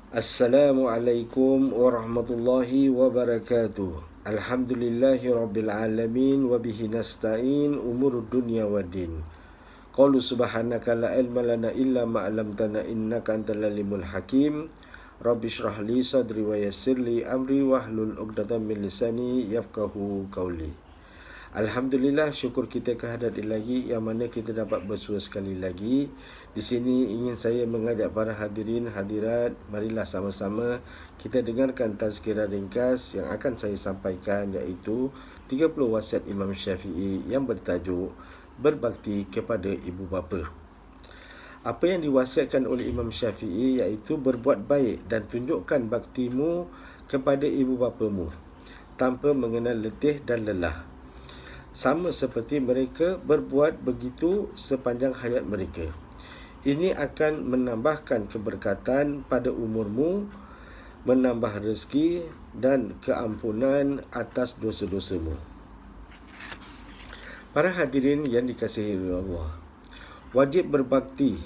Assalamualaikum warahmatullahi wabarakatuh. Alhamdulillahi rabbil alamin wa bihi nasta'in umurud dunya waddin. Qalu subhanaka la ilma lana illa ma 'allamtana innaka antal alimul hakim. Rabbi shrah li sadri wa yassir li amri wahlul 'uqdatam min lisani yafqahu qawli. Alhamdulillah, syukur kita kehadrat Ilahi yang mana kita dapat bersua sekali lagi. Di sini ingin saya mengajak para hadirin hadirat, marilah sama-sama kita dengarkan tazkirah ringkas yang akan saya sampaikan, iaitu 30 wasiat Imam Syafi'i yang bertajuk berbakti kepada ibu bapa. Apa yang diwasiatkan oleh Imam Syafi'i iaitu berbuat baik dan tunjukkan baktimu kepada ibu bapamu tanpa mengenal letih dan lelah, sama seperti mereka berbuat begitu sepanjang hayat mereka. Ini akan menambahkan keberkatan pada umurmu, menambah rezeki dan keampunan atas dosa-dosamu. Para hadirin yang dikasihi Allah, wajib berbakti.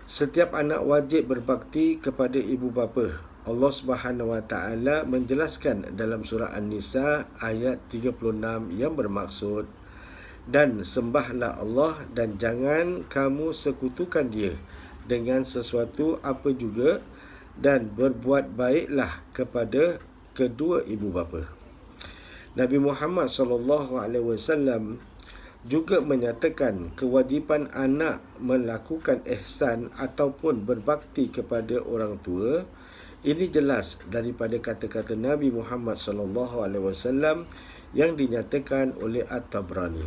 Setiap anak wajib berbakti kepada ibu bapa. Allah Subhanahu Wa Taala menjelaskan dalam surah An-Nisa ayat 36 yang bermaksud, dan sembahlah Allah dan jangan kamu sekutukan dia dengan sesuatu apa juga, dan berbuat baiklah kepada kedua ibu bapa. Nabi Muhammad SAW juga menyatakan kewajipan anak melakukan ihsan ataupun berbakti kepada orang tua. Ini jelas daripada kata-kata Nabi Muhammad SAW yang dinyatakan oleh At-Tabrani.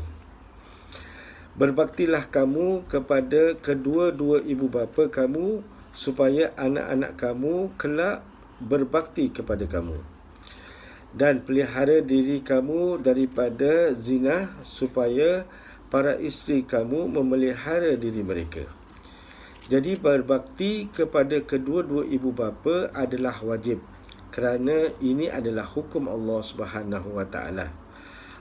Berbaktilah kamu kepada kedua-dua ibu bapa kamu supaya anak-anak kamu kelak berbakti kepada kamu, dan pelihara diri kamu daripada zina supaya para isteri kamu memelihara diri mereka. Jadi berbakti kepada kedua-dua ibu bapa adalah wajib, kerana ini adalah hukum Allah Subhanahu Wa Taala.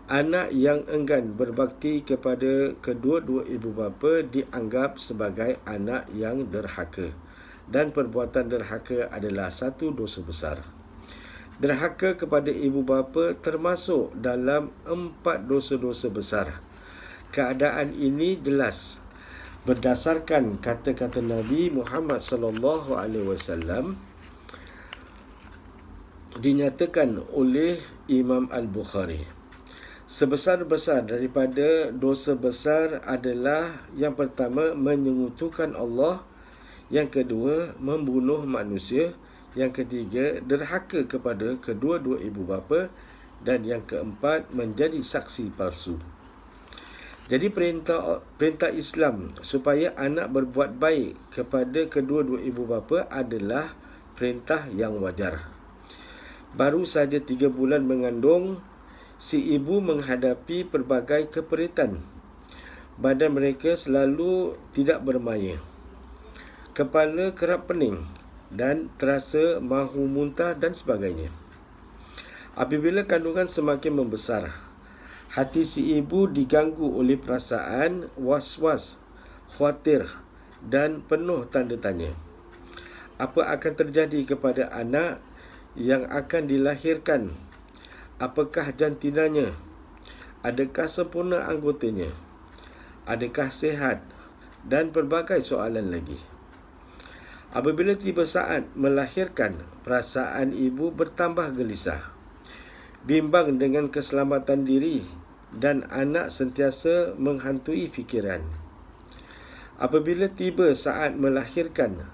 Anak yang enggan berbakti kepada kedua-dua ibu bapa dianggap sebagai anak yang derhaka, dan perbuatan derhaka adalah satu dosa besar. Derhaka kepada ibu bapa termasuk dalam 4 dosa-dosa besar. Keadaan ini jelas berdasarkan kata-kata Nabi Muhammad SAW, dinyatakan oleh Imam Al-Bukhari. Sebesar-besar daripada dosa besar adalah yang pertama menyekutukan Allah, yang kedua membunuh manusia, yang ketiga derhaka kepada kedua-dua ibu bapa, dan yang keempat menjadi saksi palsu. Jadi perintah Islam supaya anak berbuat baik kepada kedua-dua ibu bapa adalah perintah yang wajar. Baru saja 3 bulan mengandung, si ibu menghadapi pelbagai keperitan. Badan mereka selalu tidak bermaya, kepala kerap pening dan terasa mahu muntah dan sebagainya. Apabila kandungan semakin membesar, hati si ibu diganggu oleh perasaan was-was, khawatir dan penuh tanda tanya. Apa akan terjadi kepada anak yang akan dilahirkan? Apakah jantinanya? Adakah sempurna anggotanya? Adakah sihat? Dan pelbagai soalan lagi. Apabila tiba saat melahirkan, perasaan ibu bertambah gelisah, bimbang dengan keselamatan diri, dan anak sentiasa menghantui fikiran. Apabila tiba saat melahirkan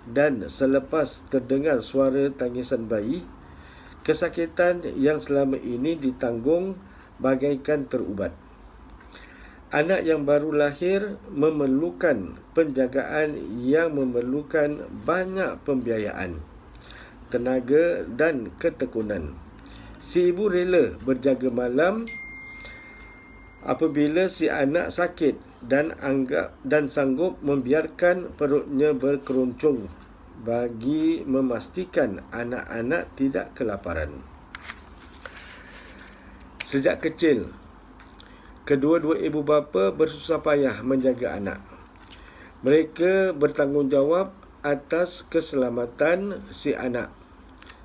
dan selepas terdengar suara tangisan bayi, kesakitan yang selama ini ditanggung bagaikan terubat. Anak yang baru lahir memerlukan penjagaan yang memerlukan banyak pembiayaan, tenaga dan ketekunan. Si ibu rela berjaga malam apabila si anak sakit dan sanggup membiarkan perutnya berkeruncung bagi memastikan anak-anak tidak kelaparan. Sejak kecil, kedua-dua ibu bapa bersusah payah menjaga anak. Mereka bertanggungjawab atas keselamatan si anak,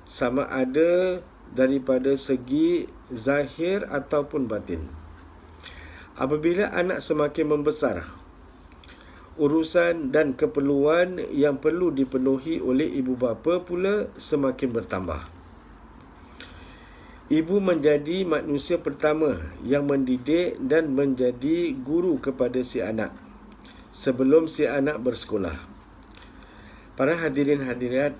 sama ada daripada segi zahir ataupun batin. Apabila anak semakin membesar, urusan dan keperluan yang perlu dipenuhi oleh ibu bapa pula semakin bertambah. Ibu menjadi manusia pertama yang mendidik dan menjadi guru kepada si anak sebelum si anak bersekolah. Para hadirin hadirat,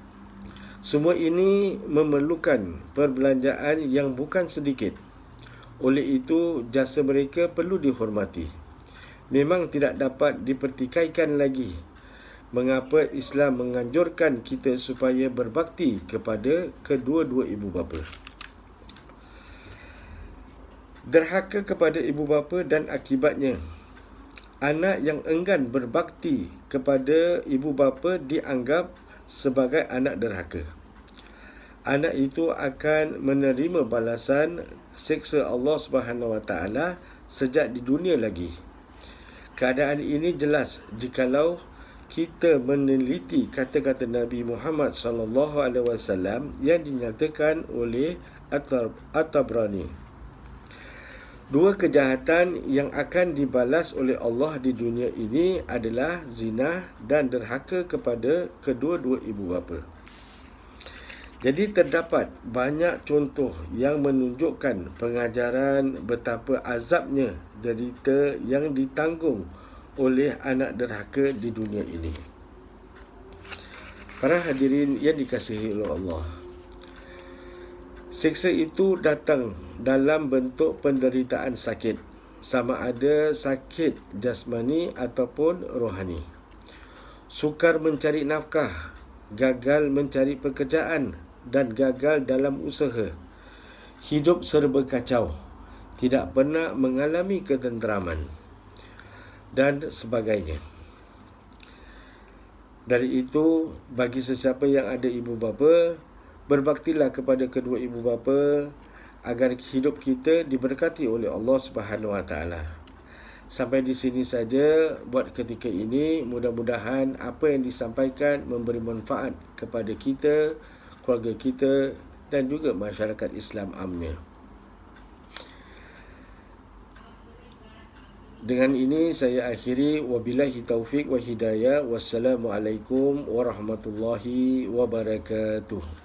semua ini memerlukan perbelanjaan yang bukan sedikit. Oleh itu, jasa mereka perlu dihormati. Memang tidak dapat dipertikaikan lagi mengapa Islam menganjurkan kita supaya berbakti kepada kedua-dua ibu bapa. Derhaka kepada ibu bapa dan akibatnya, anak yang enggan berbakti kepada ibu bapa dianggap sebagai anak derhaka. Anak itu akan menerima balasan seksa Allah Subhanahu Wa Taala sejak di dunia lagi. Keadaan ini jelas jikalau kita meneliti kata-kata Nabi Muhammad SAW yang dinyatakan oleh At-Tabrani. Dua kejahatan yang akan dibalas oleh Allah di dunia ini adalah zina dan derhaka kepada kedua-dua ibu bapa. Jadi terdapat banyak contoh yang menunjukkan pengajaran betapa azabnya derita yang ditanggung oleh anak derhaka di dunia ini. Para hadirin yang dikasihi oleh Allah, siksa itu datang dalam bentuk penderitaan sakit, sama ada sakit jasmani ataupun rohani. Sukar mencari nafkah, gagal mencari pekerjaan dan gagal dalam usaha. Hidup serba kacau, tidak pernah mengalami ketenteraman dan sebagainya. Dari itu, bagi sesiapa yang ada ibu bapa, berbaktilah kepada kedua ibu bapa agar hidup kita diberkati oleh Allah Subhanahu Wa Taala. Sampai di sini saja buat ketika ini. Mudah-mudahan apa yang disampaikan memberi manfaat kepada kita, keluarga kita dan juga masyarakat Islam amnya. Dengan ini saya akhiri, wabillahi taufik wa hidayah. Wassalamualaikum warahmatullahi wabarakatuh.